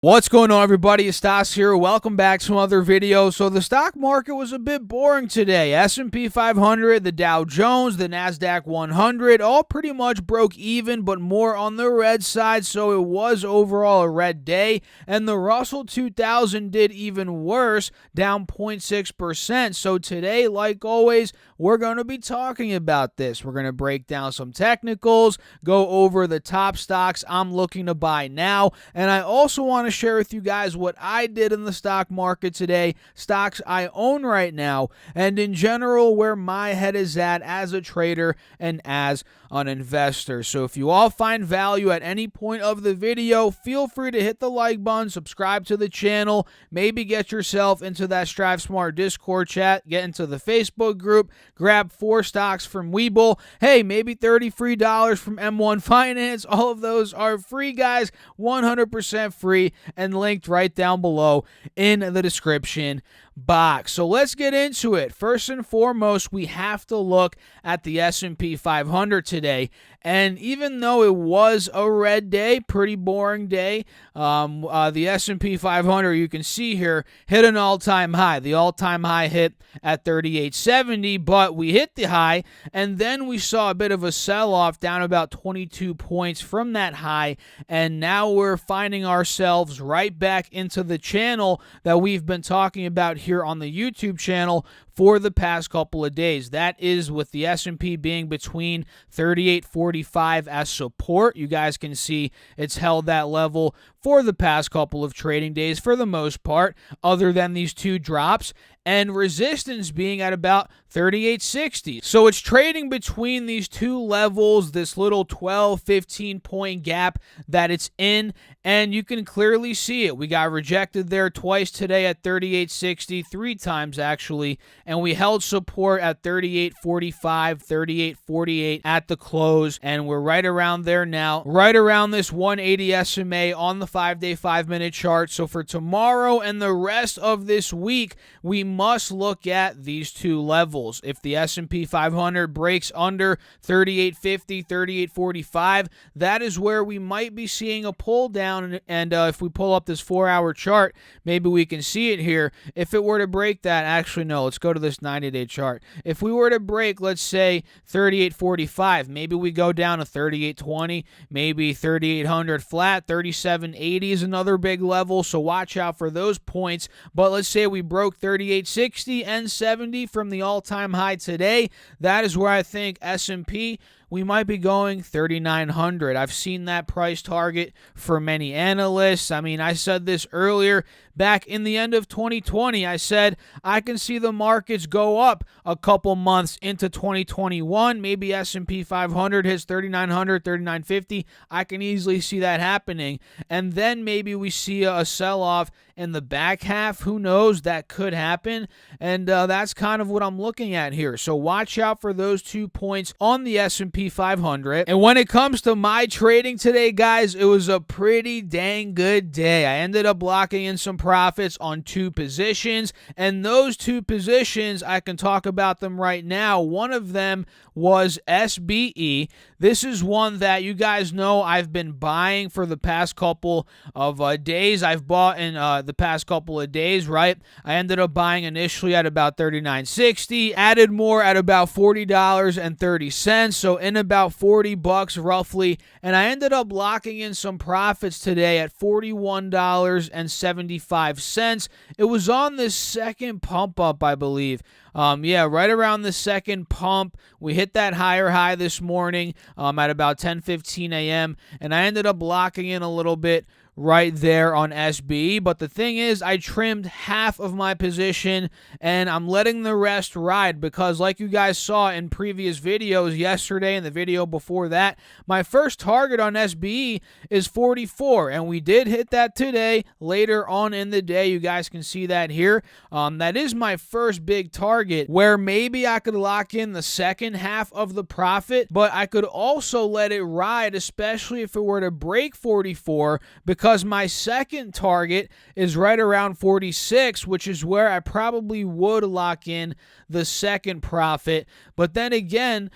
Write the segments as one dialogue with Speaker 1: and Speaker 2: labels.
Speaker 1: What's going on, everybody? It's Stas here. Welcome back to another video. So the stock market was a bit boring today. S&P 500, the Dow Jones, the Nasdaq 100 all pretty much broke even, but more on the red side. So it was overall a red day. And the Russell 2000 did even worse, down 0.6%. So today, like always, we're going to be talking about this. We're going to break down some technicals, go over the top stocks I'm looking to buy now, and I also want to share with you guys what I did in the stock market today, stocks I own right now, and in general where my head is at as a trader and as an investor. So if you all find value at any point of the video, feel free to hit the like button, subscribe to the channel, maybe get yourself into that Strive Smart Discord chat, get into the Facebook group, grab 4 stocks from WeBull. Hey, maybe $30 free from M1 Finance. All of those are free, guys, 100% free, and linked right down below in the description box. So let's get into it. First and foremost, we have to look at the S&P 500 today. And even though it was a red day, pretty boring day, the S&P 500, you can see here, hit an all-time high. The all-time high hit at 3870, but we hit the high, and then we saw a bit of a sell-off down about 22 points from that high, and now we're finding ourselves right back into the channel that we've been talking about here on the YouTube channel for the past couple of days. That is with the S&P being between 38.45 as support. You guys can see it's held that level for the past couple of trading days for the most part, other than these 2 drops, and resistance being at about 38.60. So it's trading between these 2 levels, this little 12-15 point gap that it's in, and you can clearly see it. We got rejected there twice today at 38.60, 3 times actually, and we held support at 38.45, 38.48 at the close, and we're right around there now, right around this 180 SMA on the 5-day 5-minute chart. So for tomorrow and the rest of this week, we must look at these 2 levels. If the S&P 500 breaks under 38.50, 38.45, that is where we might be seeing a pull down, and if we pull up this 4-hour chart, maybe we can see it here. If it were to break that, actually no, let's go to this 90-day chart. If we were to break, let's say 38.45, maybe we go down to 38.20, maybe 3800 flat, 37.80 is another big level, so watch out for those points. But let's say we broke 38.60 and 70 from the all-time high today. That is where I think S&P, we might be going 3,900. I've seen that price target for many analysts. I mean, I said this earlier back in the end of 2020. I said I can see the markets go up a couple months into 2021. Maybe S&P 500 hits 3,900, 3,950. I can easily see that happening. And then maybe we see a sell-off in the back half. Who knows? That could happen. And that's kind of what I'm looking at here. So watch out for those 2 points on the S&P 500. And when it comes to my trading today, guys, it was a pretty dang good day. I ended up locking in some profits on 2 positions, and those 2 positions, I can talk about them right now. One of them was SBE. This is one that you guys know I've been buying for the past couple of days. I've bought in the past couple of days, right? I ended up buying initially at about $39.60, added more at about $40.30, so in about $40 roughly, and I ended up locking in some profits today at $41.75. It was on this second pump up, I believe. Yeah, right around the second pump. We hit that higher high this morning at about 10:15 a.m., and I ended up locking in a little bit right there on SBE. But the thing is, I trimmed half of my position and I'm letting the rest ride because, like you guys saw in previous videos yesterday and the video before that, my first target on SBE is 44, and we did hit that today later on in the day. You guys can see that here. That is my first big target where maybe I could lock in the second half of the profit, but I could also let it ride, especially if it were to break 44, because because my second target is right around 46, which is where I probably would lock in the second profit. But then again,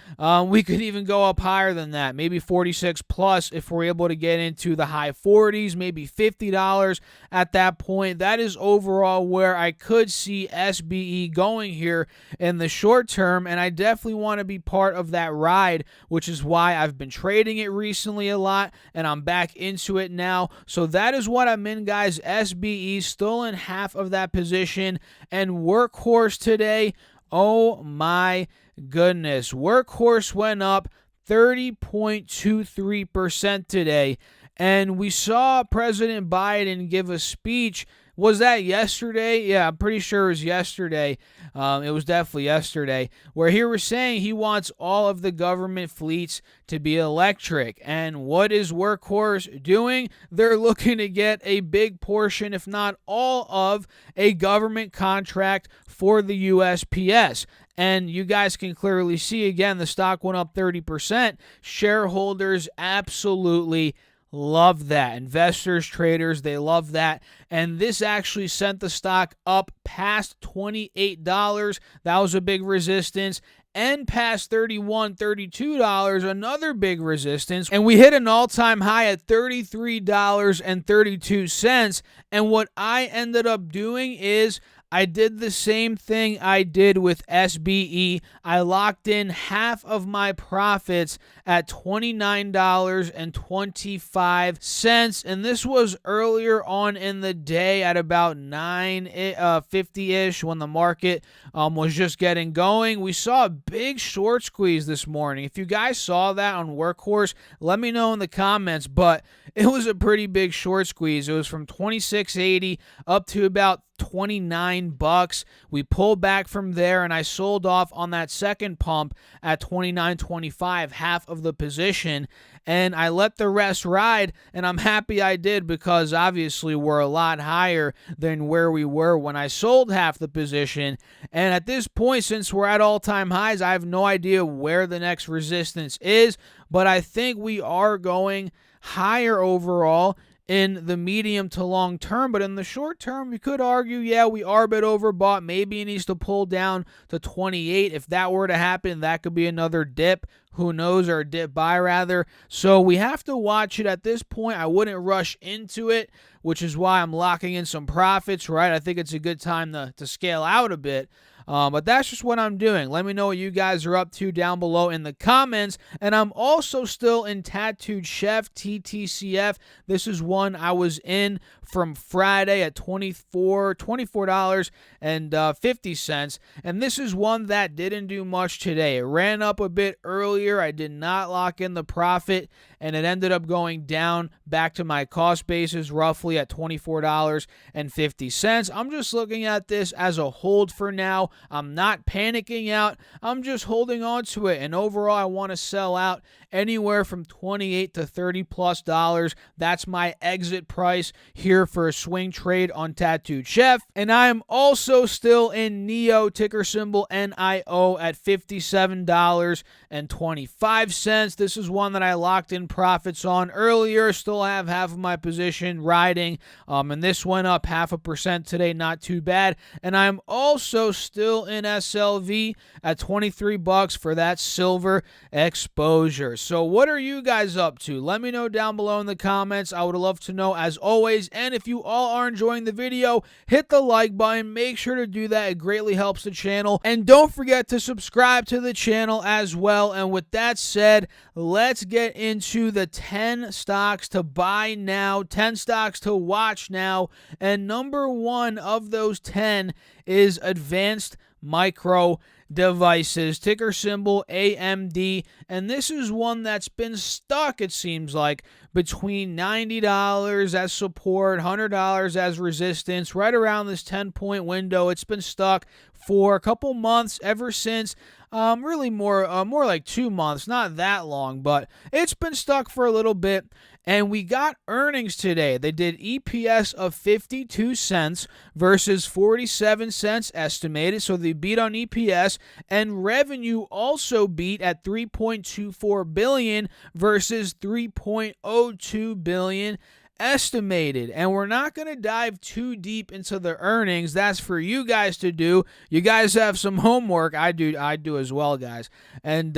Speaker 1: we could even go up higher than that, maybe 46 plus if we're able to get into the high 40s, maybe $50 at that point. That is overall where I could see SBE going here in the short term, and I definitely want to be part of that ride, which is why I've been trading it recently a lot, and I'm back into it now. So that is what I'm in, guys. SBE still in half of that position, and Workhorse today, oh my goodness. Workhorse went up 30.23% today, and we saw President Biden give a speech. Was that yesterday? Yeah, I'm pretty sure it was yesterday. It was definitely yesterday, where he was saying he wants all of the government fleets to be electric. And what is Workhorse doing? They're looking to get a big portion, if not all of, a government contract for the USPS. And you guys can clearly see, again, the stock went up 30%. Shareholders absolutely love that. Investors, traders, they love that. And this actually sent the stock up past $28. That was a big resistance. And past $31, $32, another big resistance. And we hit an all-time high at $33.32. And what I ended up doing is I did the same thing I did with SBE. I locked in half of my profits at $29.25. And this was earlier on in the day at about 9:50-ish when the market was just getting going. We saw a big short squeeze this morning. If you guys saw that on Workhorse, let me know in the comments. But it was a pretty big short squeeze. It was from 26.80 up to about $29. We pulled back from there, and I sold off on that second pump at $29.25, half of the position, and I let the rest ride, and I'm happy I did because obviously we're a lot higher than where we were when I sold half the position. And at this point, since we're at all-time highs, I have no idea where the next resistance is, but I think we are going higher overall in the medium to long term. But in the short term, you could argue, yeah, we are a bit overbought. Maybe it needs to pull down to 28. If that were to happen, that could be another dip. Who knows, or a dip buy rather. So we have to watch it at this point. I wouldn't rush into it, which is why I'm locking in some profits, right? I think it's a good time to scale out a bit. But that's just what I'm doing. Let me know what you guys are up to down below in the comments. And I'm also still in Tattooed Chef, TTCF. This is one I was in from Friday at $24.50. And this is one that didn't do much today. It ran up a bit earlier. I did not lock in the profit, and it ended up going down back to my cost basis roughly at $24.50. I'm just looking at this as a hold for now. I'm not panicking out. I'm just holding on to it. And overall, I want to sell out anywhere from $28 to $30+. That's my exit price here for a swing trade on Tattooed Chef. And I am also still in NEO, ticker symbol NIO, at $57.25. This is one that I locked in profits on earlier. Still have half of my position riding. And this went up 0.5% today. Not too bad. And I'm also still in SLV at $23 for that silver exposure. So what are you guys up to? Let me know down below in the comments. I would love to know as always. And if you all are enjoying the video, hit the like button. Make sure to do that. It greatly helps the channel. And don't forget to subscribe to the channel as well. And with that said, let's get into the 10 stocks to buy now, 10 stocks to watch now. And number one of those 10 is Advanced Micro Devices, ticker symbol AMD, and this is one that's been stuck, it seems like, between $90 as support, $100 as resistance, right around this 10-point window. It's been stuck for a couple months ever since. Really more like 2 months, not that long, but it's been stuck for a little bit. And we got earnings today. They did EPS of 52 cents versus 47 cents estimated. So they beat on EPS, and revenue also beat at $3.24 billion versus $3.02 billion estimated. And we're not going to dive too deep into the earnings. That's for you guys to do. You guys have some homework. I do as well, guys. And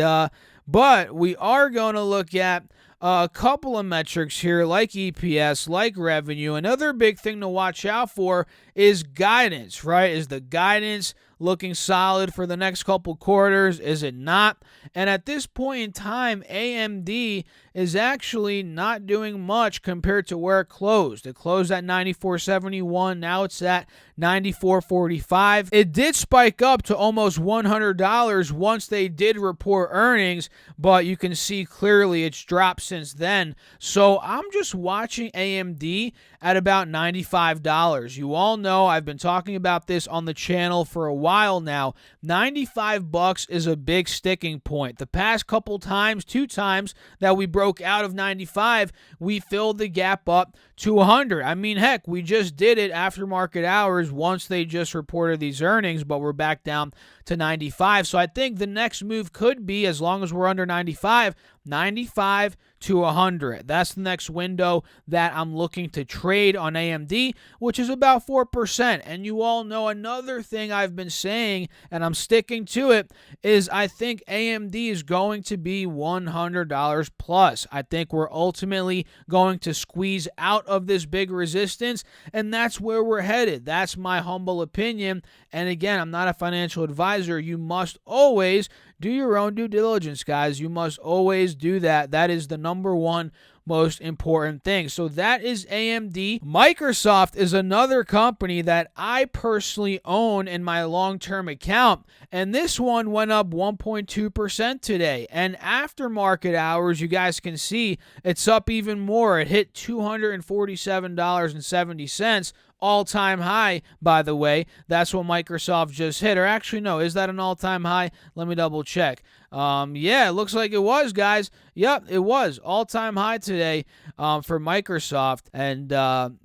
Speaker 1: but we are going to look at a couple of metrics here like EPS, like revenue. Another big thing to watch out for is guidance, right? Is the guidance looking solid for the next couple quarters? Is it not? And at this point in time, AMD is actually not doing much compared to where it closed. It closed at 94.71. Now it's at 94.45. It did spike up to almost $100 once they did report earnings, but you can see clearly it's dropped since then. So I'm just watching AMD at about $95. You all know I've been talking about this on the channel for a while now. $95 is a big sticking point. The past couple times, 2 times that we broke out of 95, we filled the gap up to 100. I mean, heck, we just did it after market hours once they just reported these earnings, but we're back down to 95. So I think the next move could be, as long as we're under 95 to 100. That's the next window that I'm looking to trade on AMD, which is about 4%. And you all know another thing I've been saying, and I'm sticking to it, is I think AMD is going to be $100 plus. I think we're ultimately going to squeeze out of this big resistance, and that's where we're headed. That's my humble opinion. And again, I'm not a financial advisor. You must always do your own due diligence, guys. You must always do that. That is the number one most important thing. So that is AMD. Microsoft is another company that I personally own in my long-term account, and this one went up 1.2% today. And after market hours, you guys can see it's up even more. It hit $247.70. All-time high, by the way. That's what Microsoft just hit. Or actually, no, is that an all-time high? Let me double check. Yeah, it looks like it was, guys. Yep, it was all-time high today for Microsoft. And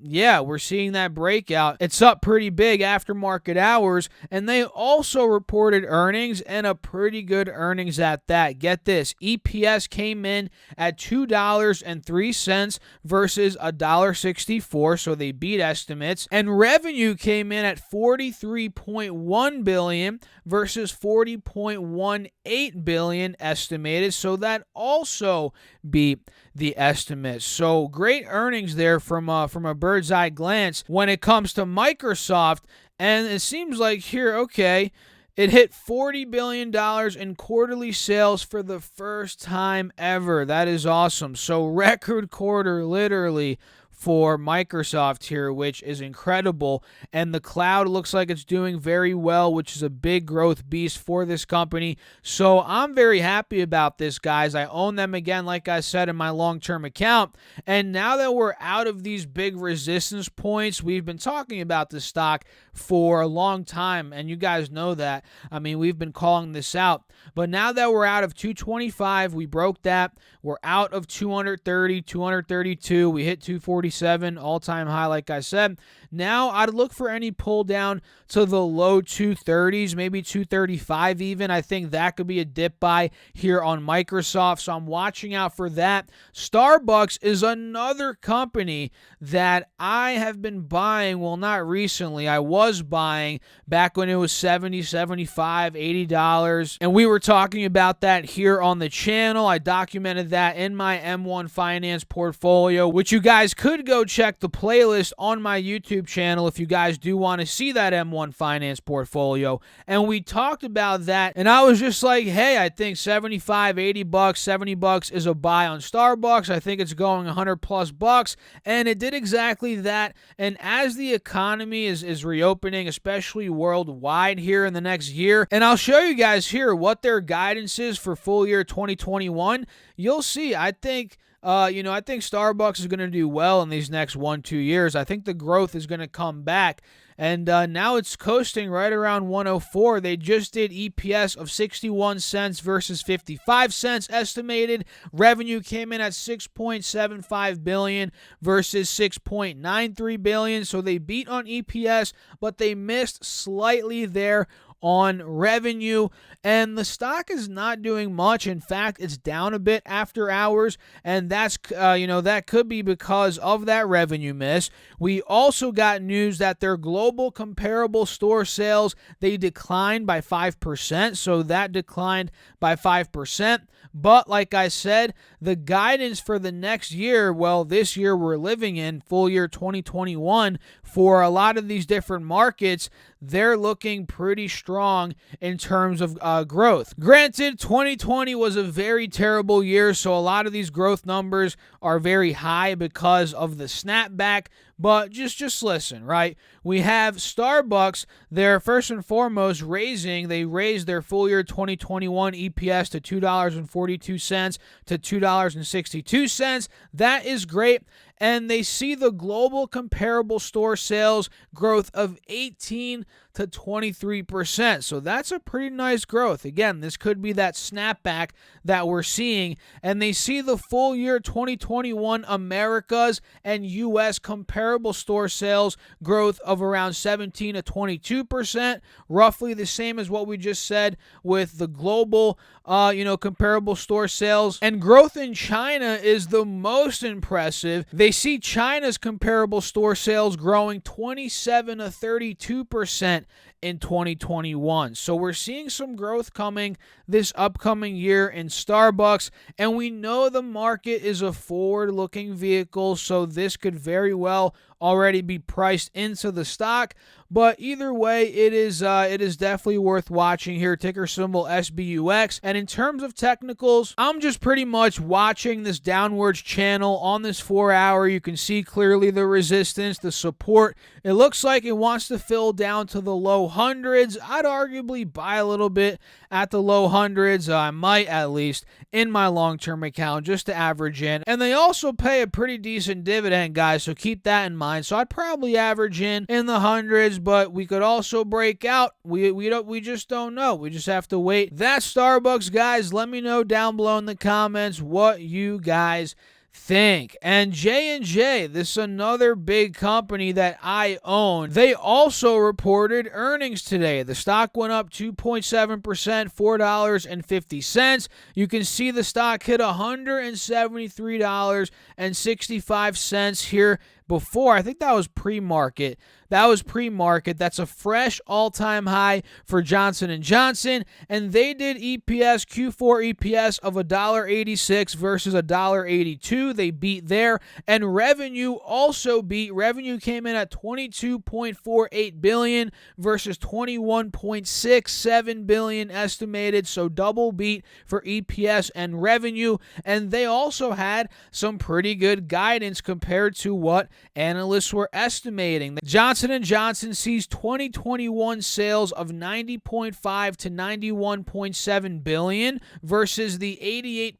Speaker 1: yeah, we're seeing that breakout. It's up pretty big after market hours, and they also reported earnings, and a pretty good earnings at that. Get this, EPS came in at $2.03 versus $1.64, so they beat estimates. And revenue came in at $43.1 billion versus $40.18 billion estimated, so that also beat the estimates. So great earnings there from a bird's eye glance when it comes to Microsoft. And it seems like here, okay, it hit $40 billion in quarterly sales for the first time ever. That is awesome. So record quarter, literally, for Microsoft here, which is incredible. And the cloud looks like it's doing very well, which is a big growth beast for this company. So I'm very happy about this, guys. I own them again, like I said, in my long-term account. And now that we're out of these big resistance points, we've been talking about this stock for a long time, and you guys know that. I mean, we've been calling this out. But now that we're out of 225, we broke that. We're out of 230, 232. We hit 247, all-time high, like I said. Now I'd look for any pull down to the low 230s, maybe 235 even. I think that could be a dip buy here on Microsoft, so I'm watching out for that. SBUX is another company that I have been buying. Well, not recently. I was buying back when it was $70, $75, $80, and we were talking about that here on the channel. I documented that in my M1 Finance portfolio, which you guys could go check the playlist on my YouTube channel if you guys do want to see that M1 Finance portfolio. And we talked about that, and I was just like, hey, I think 75, 80 bucks, 70 bucks is a buy on SBUX. I think it's going 100 plus bucks, and it did exactly that. And as the economy is reopening, especially worldwide here in the next year, and I'll show you guys here what their guidance is for full year 2021, you'll see, I think I think SBUX is going to do well in these next 1-2 years. I think the growth is going to come back. And now it's coasting right around 104. They just did EPS of 61 cents versus 55 cents estimated. Revenue came in at $6.75 billion versus $6.93 billion. So they beat on EPS, but they missed slightly there on revenue, and the stock is not doing much. In fact, it's down a bit after hours, and that's that could be because of that revenue miss. We also got news that their global comparable store sales, they declined by 5%, so that declined by 5%. But like I said, the guidance for the next year, well, this year we're living in, full year 2021, for a lot of these different markets, they're looking pretty strong in terms of growth. Granted, 2020 was a very terrible year, so a lot of these growth numbers are very high because of the snapback. But just listen, right? We have Starbucks, they're first and foremost they raised their full year 2021 EPS to $2.42 to $2.62. That is great. And they see the global comparable store sales growth of 18 to 23%. So that's a pretty nice growth. Again, this could be that snapback that we're seeing. And they see the full year 2021 Americas and U.S. comparable store sales growth of around 17 to 22%, roughly the same as what we just said with the global comparable store sales. And growth in China is the most impressive. They see China's comparable store sales growing 27 to 32% in 2021. So we're seeing some growth coming this upcoming year in Starbucks, and we know the market is a forward-looking vehicle, so this could very well already be priced into the stock. But either way, it is definitely worth watching here. Ticker symbol SBUX. And in terms of technicals, I'm just pretty much watching this downwards channel on this 4 hour. You can see clearly the resistance, the support. It looks like it wants to fill down to the low hundreds. I'd arguably buy a little bit at the low hundreds. I might, at least in my long-term account, just to average in. And they also pay a pretty decent dividend, guys, so keep that in mind. So I'd probably average in the hundreds, but we could also break out. We just don't know. We just have to wait. That's Starbucks, guys. Let me know down below in the comments what you guys think. And J&J, this is another big company that I own. They also reported earnings today. The stock went up 2.7%, $4.50. You can see the stock hit $173.65 here before. I think that was pre-market. That's a fresh all-time high for Johnson & Johnson, and they did Q4 EPS of $1.86 versus $1.82. They beat there, and revenue also beat. Revenue came in at $22.48 billion versus $21.67 billion estimated, so double beat for EPS and revenue, and they also had some pretty good guidance compared to what analysts were estimating. Johnson & Johnson sees 2021 sales of $90.5 to $91.7 billion versus the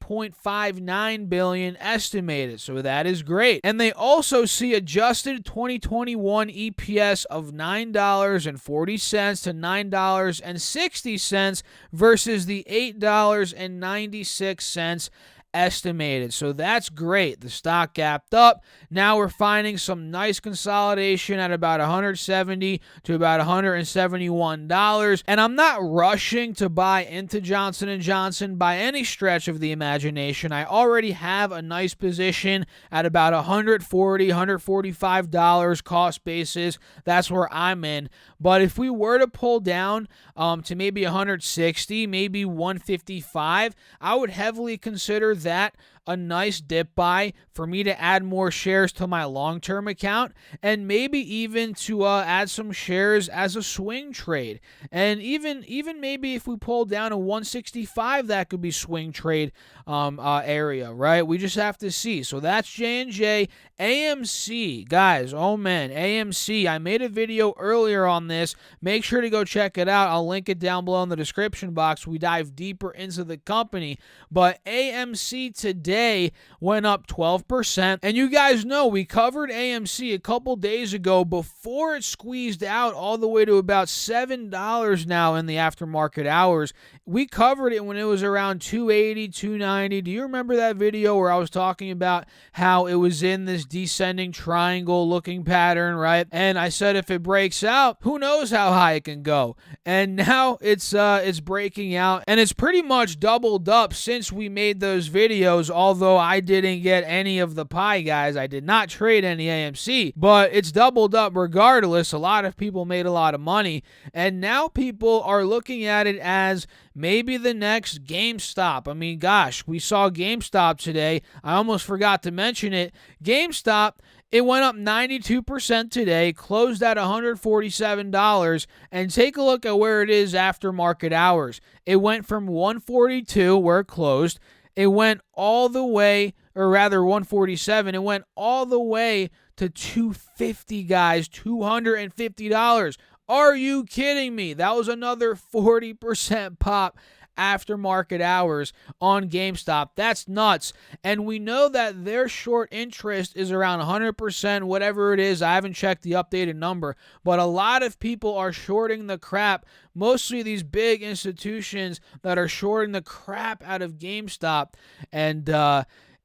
Speaker 1: $88.59 billion estimated. So that is great. And they also see adjusted 2021 EPS of $9.40 to $9.60 versus the $8.96 estimated. So that's great. The stock gapped up. Now we're finding some nice consolidation at about $170 to about $171. And I'm not rushing to buy into Johnson & Johnson by any stretch of the imagination. I already have a nice position at about $140, $145 cost basis. That's where I'm in. But if we were to pull down to maybe 160, maybe 155, I would heavily consider that a nice dip buy for me to add more shares to my long-term account, and maybe even to add some shares as a swing trade. And even maybe if we pull down to 165, that could be swing trade area, right? We just have to see. So that's J&J. AMC, guys, oh man, AMC. I made a video earlier on this. Make sure to go check it out. I'll link it down below in the description box. We dive deeper into the company. But AMC today, day went up 12%. And you guys know we covered AMC a couple days ago before it squeezed out all the way to about $7 now in the aftermarket hours. We covered it when it was around 280, 290. Do you remember that video where I was talking about how it was in this descending triangle looking pattern, right? And I said if it breaks out, who knows how high it can go. And now it's breaking out, and it's pretty much doubled up since we made those videos, although I didn't get any of the pie, guys. I did not trade any AMC, but it's doubled up regardless. A lot of people made a lot of money, and now people are looking at it as maybe the next GameStop. I mean, gosh, we saw GameStop today. I almost forgot to mention it. GameStop, it went up 92% today, closed at $147, and take a look at where it is after market hours. It went from 142 where it closed. It went all the way, or rather 147, it went all the way to $250, guys, $250. Are you kidding me? That was another 40% pop after market hours on GameStop. That's nuts. And we know that their short interest is around 100%, whatever it is. I haven't checked the updated number, but a lot of people are shorting the crap. Mostly these big institutions that are shorting the crap out of GameStop. And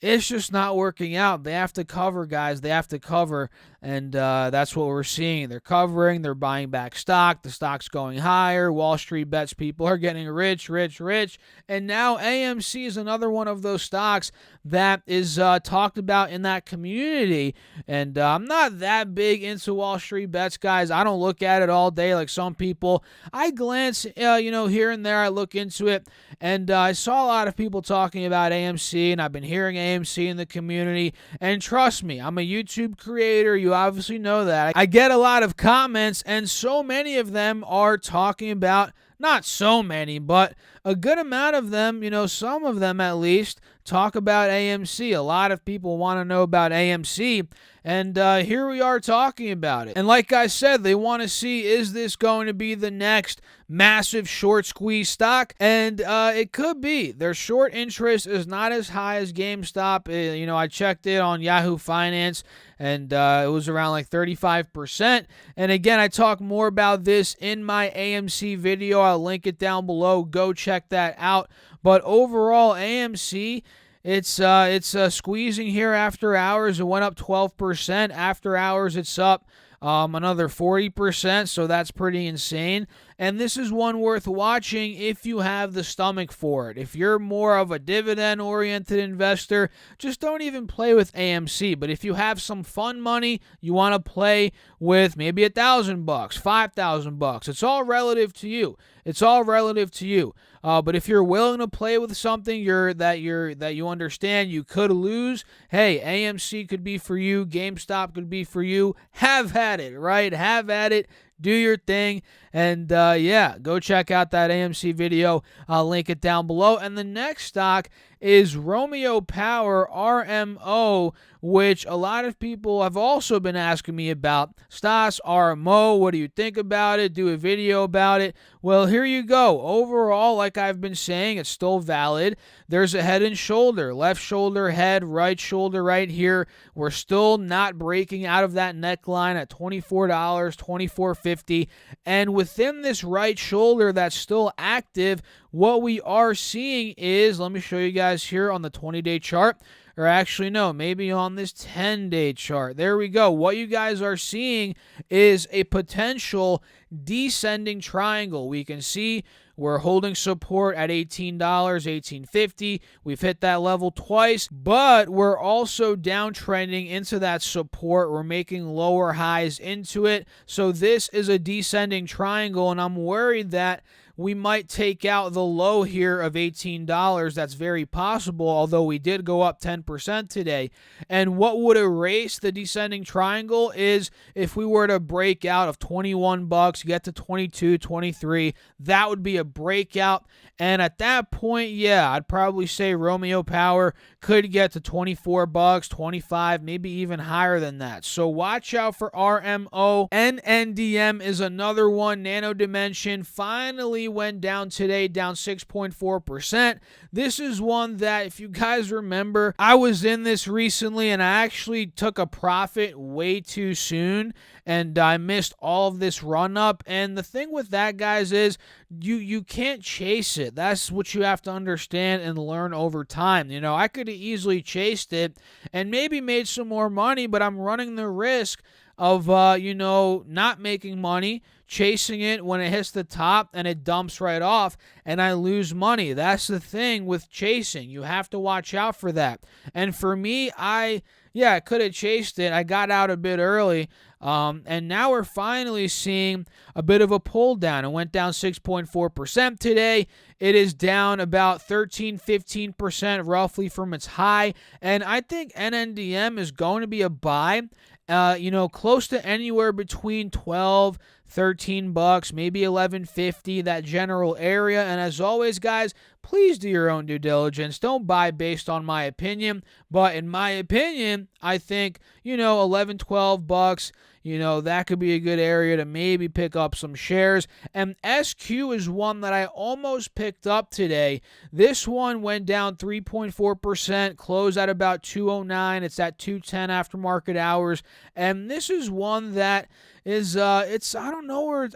Speaker 1: it's just not working out. They have to cover, guys. They have to cover, and that's what we're seeing. They're covering. They're buying back stock. The stock's going higher. Wall Street bets people are getting rich, rich, rich. And now AMC is another one of those stocks that is talked about in that community. And I'm not that big into Wall Street bets, guys. I don't look at it all day like some people. I glance, here and there. I look into it, and I saw a lot of people talking about AMC, and I've been hearing AMC in the community. And trust me, I'm a YouTube creator. You obviously know that. I get a lot of comments, and so many of them are talking about, not so many, but a good amount of them, some of them at least, talk about AMC. A lot of people want to know about AMC, and here we are talking about it. And like I said, they want to see, is this going to be the next massive short squeeze stock? And it could be. Their short interest is not as high as GameStop. I checked it on Yahoo Finance, and it was around like 35%. And again, I talk more about this in my AMC video. I'll link it down below. Go check that out. But overall, AMC, it's squeezing here after hours. It went up 12%. After hours, it's up another 40%, so that's pretty insane. And this is one worth watching if you have the stomach for it. If you're more of a dividend-oriented investor, just don't even play with AMC. But if you have some fun money, you want to play with maybe $1,000, $5,000. It's all relative to you. It's all relative to you. But if you're willing to play with something that you understand you could lose, hey, AMC could be for you. GameStop could be for you. Have at it, right? Have at it. Do your thing. And go check out that AMC video. I'll link it down below. And the next stock is Romeo Power, RMO, which a lot of people have also been asking me about. Stas, RMO, what do you think about it? Do a video about it. Well, here you go. Overall, like I've been saying, it's still valid. There's a head and shoulder. Left shoulder, head, right shoulder right here. We're still not breaking out of that neckline at $24, $24.50. And within this right shoulder that's still active, what we are seeing is, let me show you guys here on the 20-day chart. Or actually, no, maybe on this 10-day chart. There we go. What you guys are seeing is a potential descending triangle. We can see we're holding support at $18, $18.50. We've hit that level twice, but we're also downtrending into that support. We're making lower highs into it. So this is a descending triangle, and I'm worried that we might take out the low here of $18. That's very possible, although we did go up 10% today. And what would erase the descending triangle is if we were to break out of $21, get to 22, 23, that would be a breakout. And at that point, yeah, I'd probably say Romeo Power could get to $24, 25, maybe even higher than that. So watch out for RMO. NNDM is another one. Nano Dimension finally AMD went down today, down 6.4%. This is one that, if you guys remember, I was in this recently and I actually took a profit way too soon and I missed all of this run up. And the thing with that, guys, is you can't chase it. That's what you have to understand and learn over time. You know, I could have easily chased it and maybe made some more money, but I'm running the risk of, not making money, chasing it when it hits the top and it dumps right off and I lose money. That's the thing with chasing. You have to watch out for that. And for me, I could have chased it. I got out a bit early. And now we're finally seeing a bit of a pull down. It went down 6.4% today. It is down about 13-15% roughly from its high. And I think NNDM is going to be a buy. Close to anywhere between 12, 13 bucks, maybe 11.50, that general area. And as always, guys, please do your own due diligence. Don't buy based on my opinion. But in my opinion, I think, 11, 12 bucks, that could be a good area to maybe pick up some shares. And SQ is one that I almost picked up today. This one went down 3.4%, closed at about 209. It's at 210 after market hours. And this is one that is, I don't know where,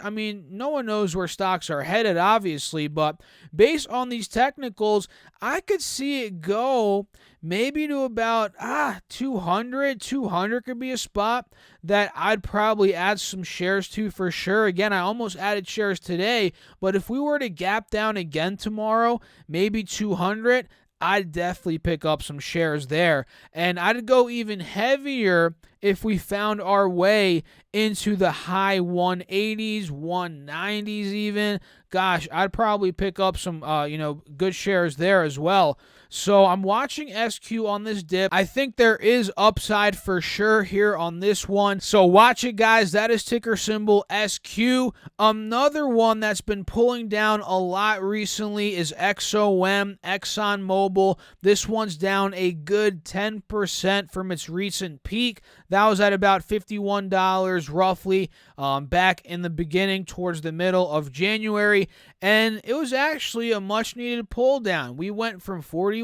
Speaker 1: no one knows where stocks are headed, obviously, but based on these technicals, I could see it go maybe to about 200. 200 could be a spot that I'd probably add some shares to for sure. Again, I almost added shares today, but if we were to gap down again tomorrow, maybe 200, I'd definitely pick up some shares there. And I'd go even heavier if we found our way into the high 180s, 190s even. Gosh, I'd probably pick up some, good shares there as well. So I'm watching SQ on this dip. I think there is upside for sure here on this one. So watch it, guys. That is ticker symbol SQ. Another one that's been pulling down a lot recently is Exxon Mobil. This one's down a good 10% from its recent peak. That was at about $51 roughly back in the beginning towards the middle of January. And it was actually a much needed pull down. We went from $41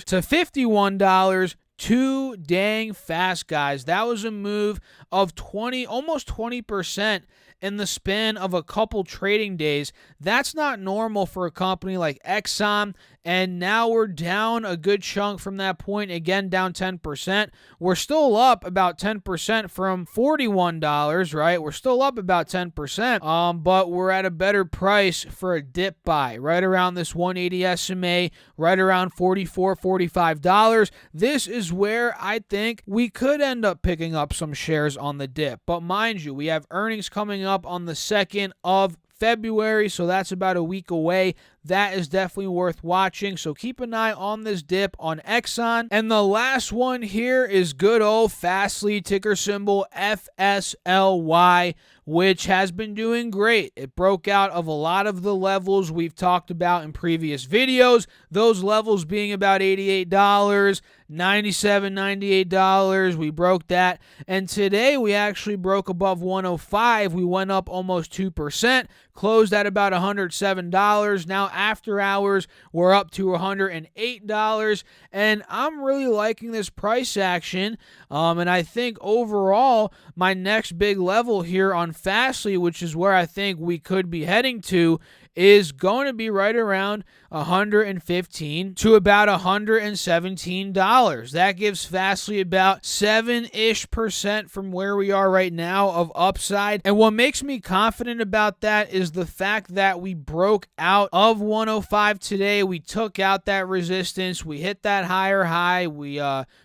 Speaker 1: to $51 too dang fast, guys. That was a move of almost 20% in the span of a couple trading days. That's not normal for a company like Exxon. And now we're down a good chunk from that point. Again, down 10%. We're still up about 10% from $41, right? We're still up about 10%. But we're at a better price for a dip buy, right around this 180 SMA, right around $44, $45. This is where I think we could end up picking up some shares on the dip. But mind you, we have earnings coming up on the 2nd of February, so that's about a week away. That is definitely worth watching, so keep an eye on this dip on Exxon. And the last one here is good old FSLY, ticker symbol FSLY, which has been doing great. It broke out of a lot of the levels we've talked about in previous videos, those levels being about $88, $97, $98. We broke that, and today we actually broke above 105. We went up almost 2%, closed at about $107. Now after hours, we're up to $108, and I'm really liking this price action. And I think overall, my next big level here on FSLY, which is where I think we could be heading to, is going to be right around $115 to about $117. That gives FSLY about 7-ish% from where we are right now of upside. And what makes me confident about that is the fact that we broke out of 105 today. We took out that resistance. We hit that higher high. We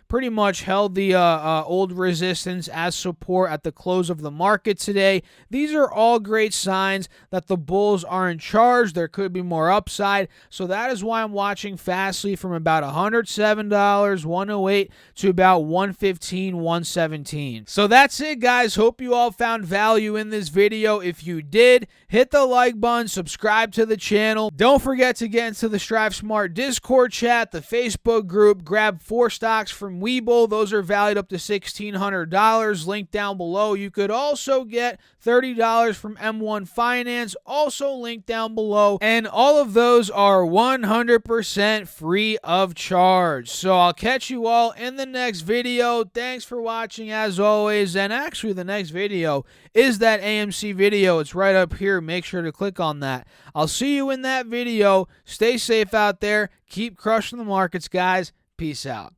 Speaker 1: pretty much held the old resistance as support at the close of the market today. These are all great signs that the bulls are in charge. There could be more upside. So that is why I'm watching FSLY from about $107, $108 to about $115, $117. So that's it, guys. Hope you all found value in this video. If you did, hit the like button, subscribe to the channel. Don't forget to get into the Strive Smart Discord chat, the Facebook group. Grab 4 stocks from WeBull. Those are valued up to $1,600. Link down below. You could also get $30 from M1 Finance. Also linked down down below, and all of those are 100% free of charge. So I'll catch you all in the next video. Thanks for watching as always, and actually the next video is that AMC video. It's right up here. Make sure to click on that. I'll see you in that video. Stay safe out there. Keep crushing the markets, guys. Peace out.